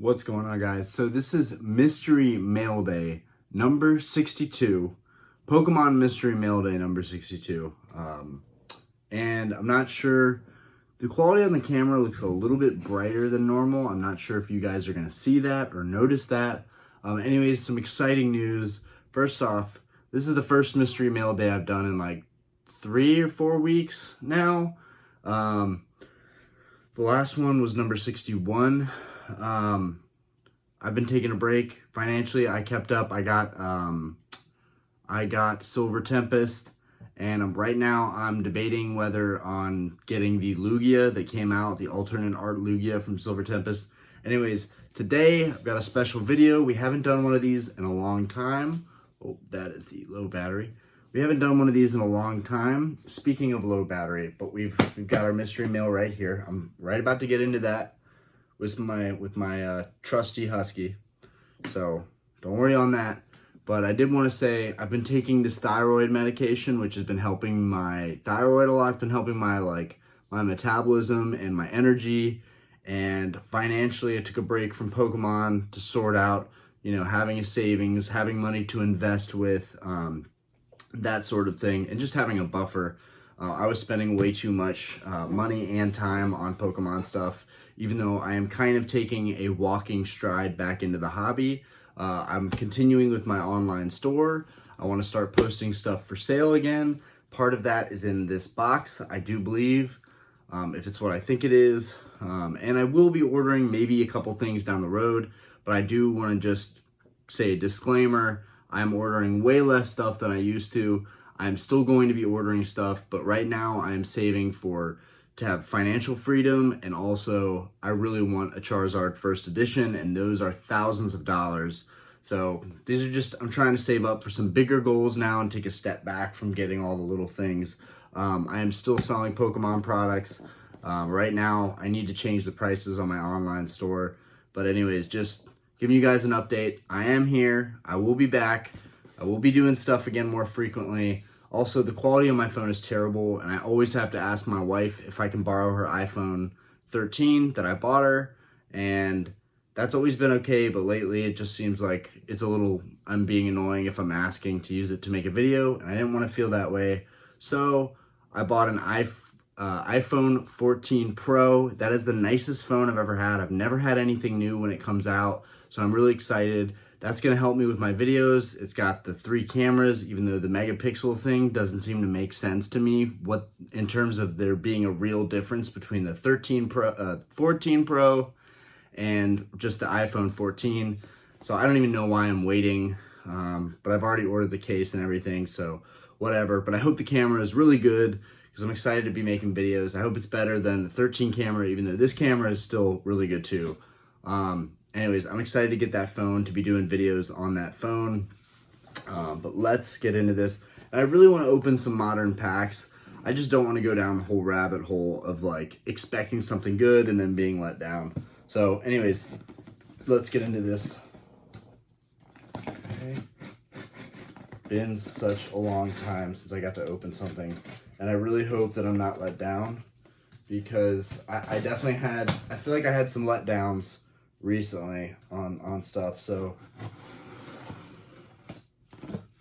What's going on, guys? So this is Mystery Mail Day number 62, Pokemon Mystery Mail Day number 62. And I'm not sure, the quality on the camera looks a little bit brighter than normal. I'm not sure if you guys are gonna see that or notice that. Anyways, some exciting news. First off, this is the first Mystery Mail Day I've done in like 3 or 4 weeks now. The last one was number 61. I've been taking a break financially. I kept up. I got Silver Tempest, and right now I'm debating whether on getting the Lugia that came out, the alternate art Lugia from Silver Tempest. Anyways, today I've got a special video. We haven't done one of these in a long time. Oh, that is the low battery. We haven't done one of these in a long time. Speaking of low battery, but we've got our mystery mail right here. I'm right about to get into that with my trusty Husky. So don't worry on that. But I did want to say I've been taking this thyroid medication, which has been helping my thyroid a lot. It's been helping my metabolism and my energy. And financially, I took a break from Pokemon to sort out, having a savings, having money to invest with, that sort of thing, and just having a buffer. I was spending way too much money and time on Pokemon stuff, even though I am kind of taking a walking stride back into the hobby. I'm continuing with my online store. I want to start posting stuff for sale again. Part of that is in this box, I do believe, if it's what I think it is. And I will be ordering maybe a couple things down the road, but I do want to just say a disclaimer. I'm ordering way less stuff than I used to. I'm still going to be ordering stuff, but right now I'm saving to have financial freedom, and also I really want a Charizard first edition, and those are thousands of dollars. So these are just, I'm trying to save up for some bigger goals now and take a step back from getting all the little things. I am still selling Pokemon products. Right now I need to change the prices on my online store. But anyways, just giving you guys an update. I am here. I will be back. I will be doing stuff again more frequently. Also, the quality of my phone is terrible, and I always have to ask my wife if I can borrow her iPhone 13 that I bought her, and that's always been okay, but lately it just seems like I'm being annoying if I'm asking to use it to make a video, and I didn't want to feel that way. So I bought an iPhone 14 Pro. That is the nicest phone I've ever had. I've never had anything new when it comes out, so I'm really excited. That's going to help me with my videos. It's got the 3 cameras, even though the megapixel thing doesn't seem to make sense to me in terms of there being a real difference between the 14 Pro and just the iPhone 14. So I don't even know why I'm waiting, but I've already ordered the case and everything, so whatever. But I hope the camera is really good because I'm excited to be making videos. I hope it's better than the 13 camera, even though this camera is still really good too. Anyways, I'm excited to get that phone, to be doing videos on that phone. But let's get into this. And I really want to open some modern packs. I just don't want to go down the whole rabbit hole of expecting something good and then being let down. So anyways, let's get into this. Okay. Been such a long time since I got to open something. And I really hope that I'm not let down, because I feel like I had some letdowns recently on stuff. So,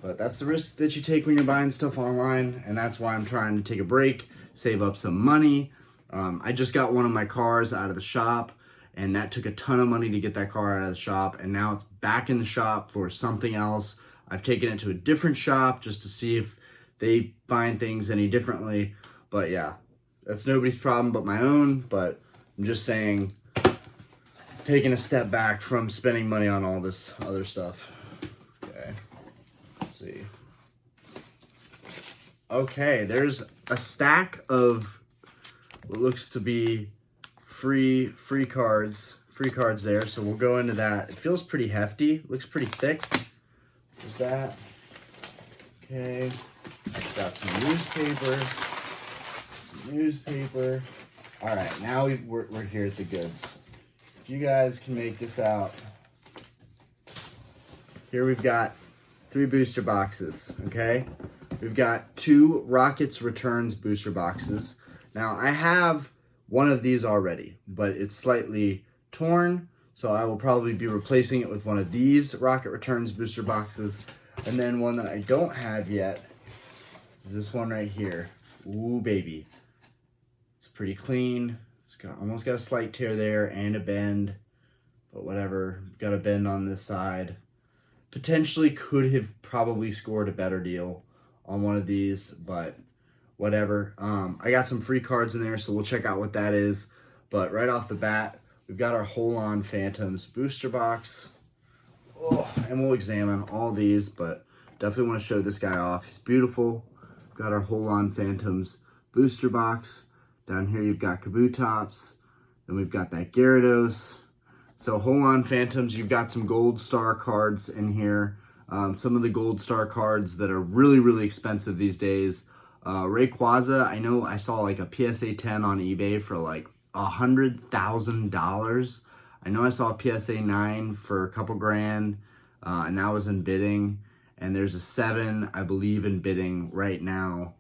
but that's the risk that you take when you're buying stuff online, and that's why I'm trying to take a break, save up some money. I just got one of my cars out of the shop, and that took a ton of money to get that car out of the shop, and now it's back in the shop for something else. I've taken it to a different shop just to see if they find things any differently. But yeah, that's nobody's problem but my own. But I'm just saying, taking a step back from spending money on all this other stuff. Okay, let's see. Okay, there's a stack of what looks to be free cards there. So we'll go into that. It feels pretty hefty. Looks pretty thick. There's that. Okay, got some newspaper. All right, now we're here at the goods. If you guys can make this out, here we've got 3 booster boxes, okay? We've got 2 Rockets Returns booster boxes. Now, I have one of these already, but it's slightly torn, So I will probably be replacing it with one of these Rocket Returns booster boxes. And then one that I don't have yet is this one right here. Ooh, baby. It's pretty clean. It's almost got a slight tear there and a bend, but whatever. Got a bend on this side. Potentially could have probably scored a better deal on one of these, but whatever. I got some free cards in there, so we'll check out what that is. But right off the bat, we've got our Hold-On Phantoms booster box. Oh, and we'll examine all these, but definitely want to show this guy off. He's beautiful. Got our Hold-On Phantoms booster box. Down here you've got Kabutops. Then we've got that Gyarados. So Hold-On Phantoms, you've got some Gold Star cards in here. Some of the Gold Star cards that are really, really expensive these days. Rayquaza, I know I saw like a PSA 10 on eBay for like $100,000. I know I saw a PSA 9 for a couple grand, and that was in bidding. And there's a 7, I believe, in bidding right now.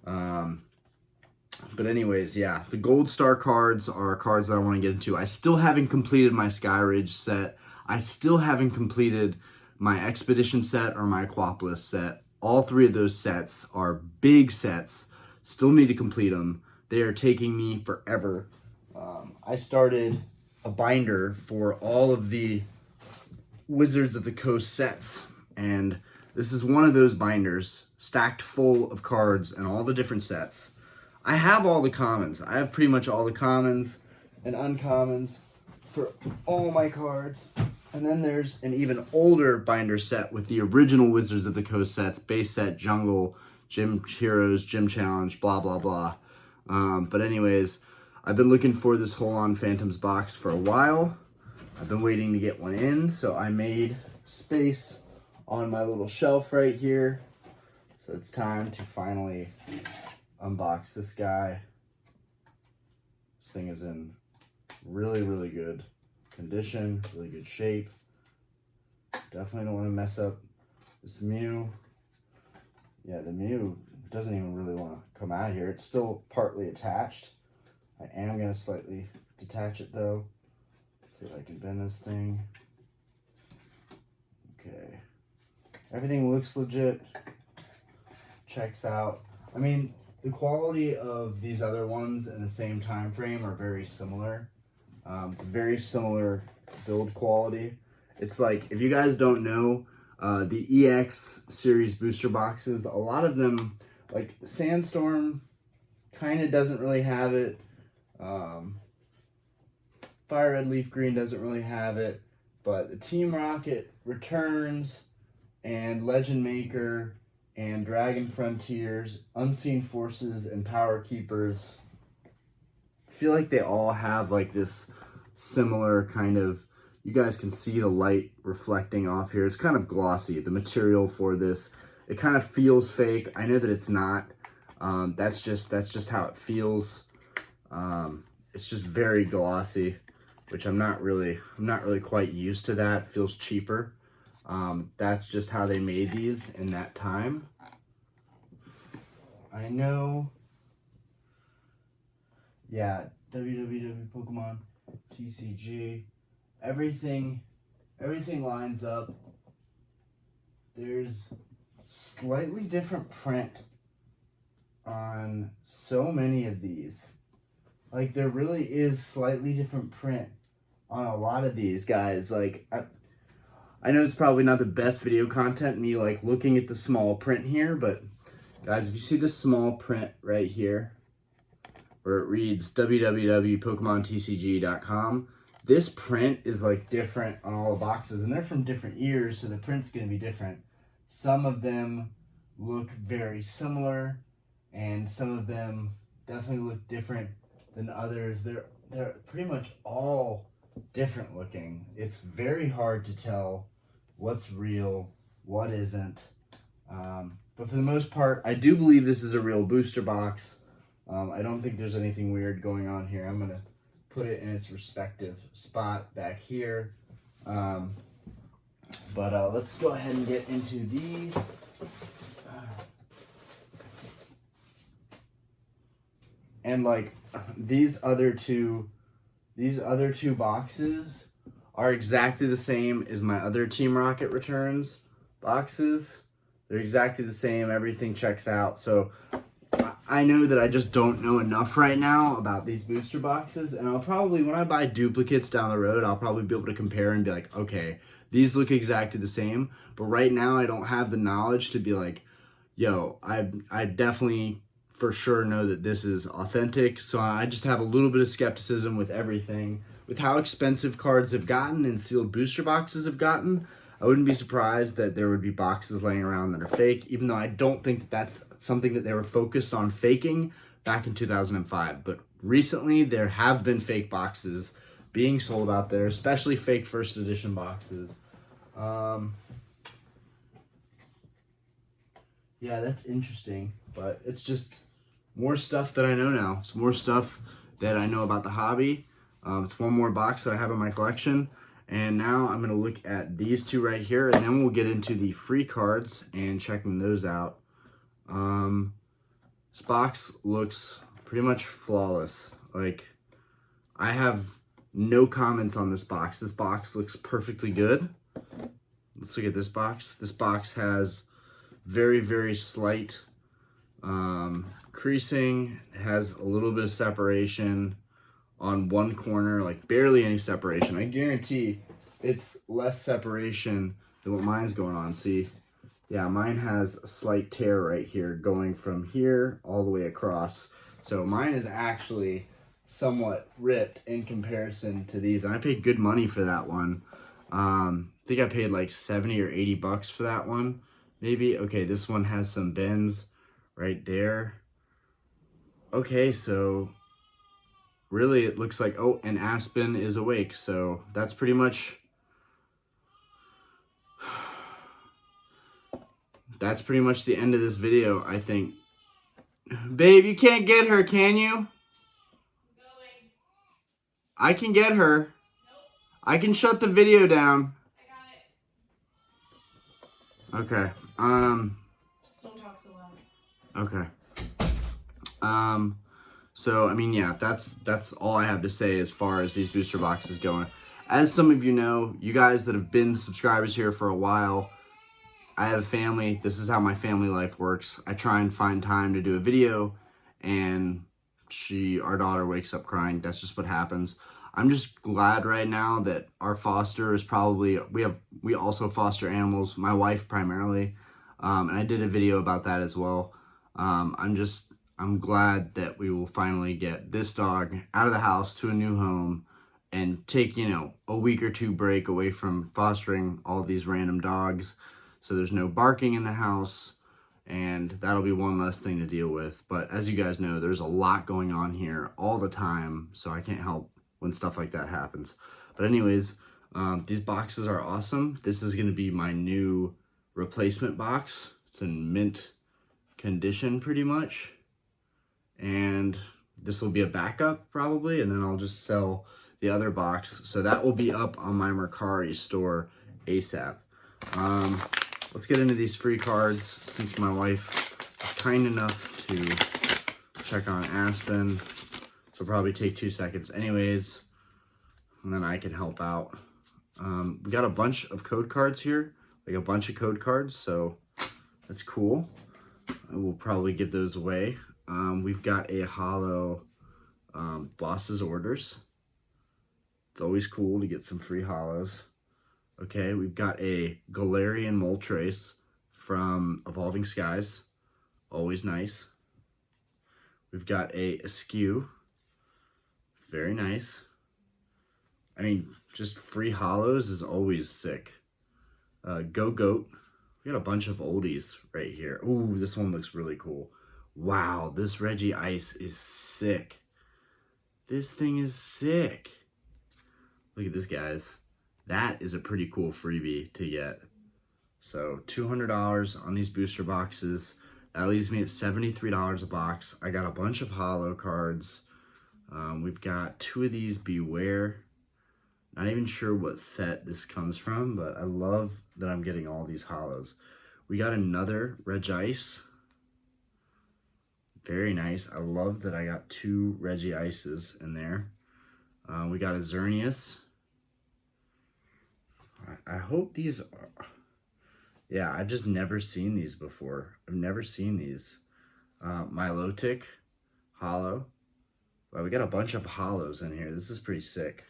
But anyways, yeah, the Gold Star cards are cards that I want to get into. I still haven't completed my Skyridge set. I still haven't completed my Expedition set or my Aquapolis set. All three of those sets are big sets. Still need to complete them. They are taking me forever. I started a binder for all of the Wizards of the Coast sets, and this is one of those binders stacked full of cards and all the different sets. I have all the commons. I have pretty much all the commons and uncommons for all my cards. And then there's an even older binder set with the original Wizards of the Coast sets, base set, jungle, gym heroes, gym challenge, blah, blah, blah. But anyways, I've been looking for this Hold-On Phantoms box for a while. I've been waiting to get one in, so I made space on my little shelf right here. So it's time to finally unbox this guy. This thing is in really, really good condition, really good shape. Definitely don't want to mess up this Mew. Yeah, the Mew doesn't even really want to come out of here. It's still partly attached. I am going to slightly detach it though. See if I can bend this thing. Okay. Everything looks legit. Checks out. I mean, the quality of these other ones in the same time frame are very similar. Very similar build quality. It's like, if you guys don't know, the EX series booster boxes, a lot of them, like Sandstorm kind of doesn't really have it. Fire Red Leaf Green doesn't really have it. But the Team Rocket Returns and Legend Maker and Dragon Frontiers, Unseen Forces, and Power Keepers, I feel like they all have like this similar kind of, you guys can see the light reflecting off here. It's kind of glossy, the material for this. It kind of feels fake. I know that it's not. That's just how it feels. It's just very glossy, which I'm not really quite used to that. It feels cheaper. That's just how they made these in that time. I know. Yeah, www Pokémon TCG. Everything lines up. There's slightly different print on so many of these. Like, there really is slightly different print on a lot of these guys. Like, I know it's probably not the best video content, me like looking at the small print here, but guys, if you see the small print right here, where it reads www.pokemontcg.com, this print is like different on all the boxes, and they're from different years, so the print's going to be different. Some of them look very similar, and some of them definitely look different than others. They're pretty much all different looking. It's very hard to tell what's real, what isn't. But for the most part, I do believe this is a real booster box. I don't think there's anything weird going on here. I'm going to put it in its respective spot back here. But let's go ahead and get into these. And like these other two boxes are exactly the same as my other Team Rocket Returns boxes. They're exactly the same. Everything checks out. So I know that I just don't know enough right now about these booster boxes, and I'll probably, when I buy duplicates down the road, I'll probably be able to compare and be like, okay, these look exactly the same. But right now, I don't have the knowledge to be like, yo, I definitely for sure know that this is authentic. So I just have a little bit of skepticism with everything. With how expensive cards have gotten and sealed booster boxes have gotten, I wouldn't be surprised that there would be boxes laying around that are fake, even though I don't think that that's something that they were focused on faking back in 2005. But recently, there have been fake boxes being sold out there, especially fake first edition boxes. Yeah, that's interesting, but it's just more stuff that I know now. It's more stuff that I know about the hobby. It's one more box that I have in my collection. And now I'm going to look at these two right here, and then we'll get into the free cards and checking those out. This box looks pretty much flawless. Like, I have no comments on this box. This box looks perfectly good. Let's look at this box. This box has very, very slight creasing. It has a little bit of separation on one corner, like barely any separation. I guarantee it's less separation than what mine's going on. See, yeah, mine has a slight tear right here going from here all the way across. So mine is actually somewhat ripped in comparison to these. And I paid good money for that one. I think I paid like 70 or 80 bucks for that one. Maybe. Okay, this one has some bends right there. Okay, so really it looks like, oh, and Aspen is awake. So that's pretty much, the end of this video, I think. Babe, you can't get her, can you? Going. I can get her. Nope. I can shut the video down. I got it. Okay. Just don't talk so loud. Okay. So, I mean, yeah, that's all I have to say as far as these booster boxes going. As some of you know, you guys that have been subscribers here for a while, I have a family. This is how my family life works. I try and find time to do a video, and our daughter wakes up crying. That's just what happens. I'm just glad right now that our foster is probably, we also foster animals, my wife primarily, and I did a video about that as well. I'm glad that we will finally get this dog out of the house to a new home and take, a week or two break away from fostering all these random dogs. So there's no barking in the house, and that'll be one less thing to deal with. But as you guys know, there's a lot going on here all the time, so I can't help when stuff like that happens. But anyways, these boxes are awesome. This is going to be my new replacement box. It's in mint condition pretty much. And this will be a backup probably, and then I'll just sell the other box. So that will be up on my Mercari store ASAP. Let's get into these free cards since my wife is kind enough to check on Aspen. So it'll probably take 2 seconds anyways, and then I can help out. We got a bunch of code cards here, like a bunch of code cards, so that's cool. I will probably give those away. We've got a holo Boss's Orders. It's always cool to get some free holos. Okay, we've got a Galarian Moltres from Evolving Skies. Always nice. We've got a Askew. It's very nice. I mean, just free holos is always sick. Go Goat. We got a bunch of oldies right here. Ooh, this one looks really cool. Wow, this Reggie Ice is sick. This thing is sick. Look at this, guys. That is a pretty cool freebie to get. So $200 on these booster boxes. That leaves me at $73 a box. I got a bunch of holo cards. We've got 2 of these Beware. Not even sure what set this comes from, but I love that I'm getting all these holos. We got another Regice. Very nice. I love that I got 2 Reggie Ices in there. We got a Xerneas. I hope these are... Yeah, I've just never seen these before. I've never seen these. Milotic, hollow. Wow, we got a bunch of hollows in here. This is pretty sick.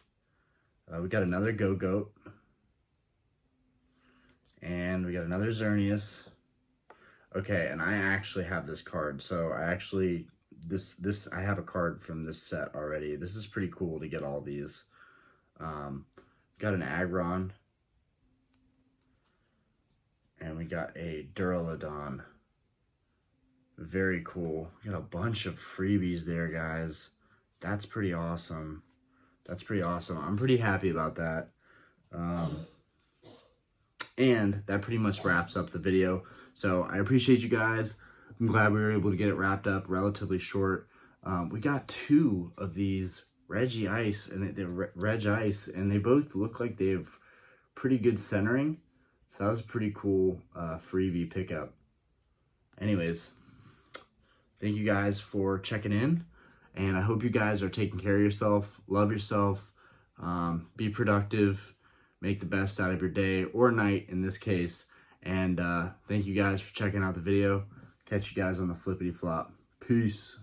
We got another Go-Goat. And we got another Xerneas. Okay, and I actually have this card. So I actually, I have a card from this set already. This is pretty cool to get all these. Got an Aggron. And we got a Duraludon. Very cool. We got a bunch of freebies there, guys. That's pretty awesome. That's pretty awesome. I'm pretty happy about that. And that pretty much wraps up the video. So I appreciate you guys. I'm glad we were able to get it wrapped up relatively short. We got 2 of these Regice and they both look like they have pretty good centering. So that was a pretty cool freebie pickup. Anyways, thank you guys for checking in. And I hope you guys are taking care of yourself. Love yourself. Be productive. Make the best out of your day or night in this case. And thank you guys for checking out the video. Catch you guys on the flippity flop. Peace.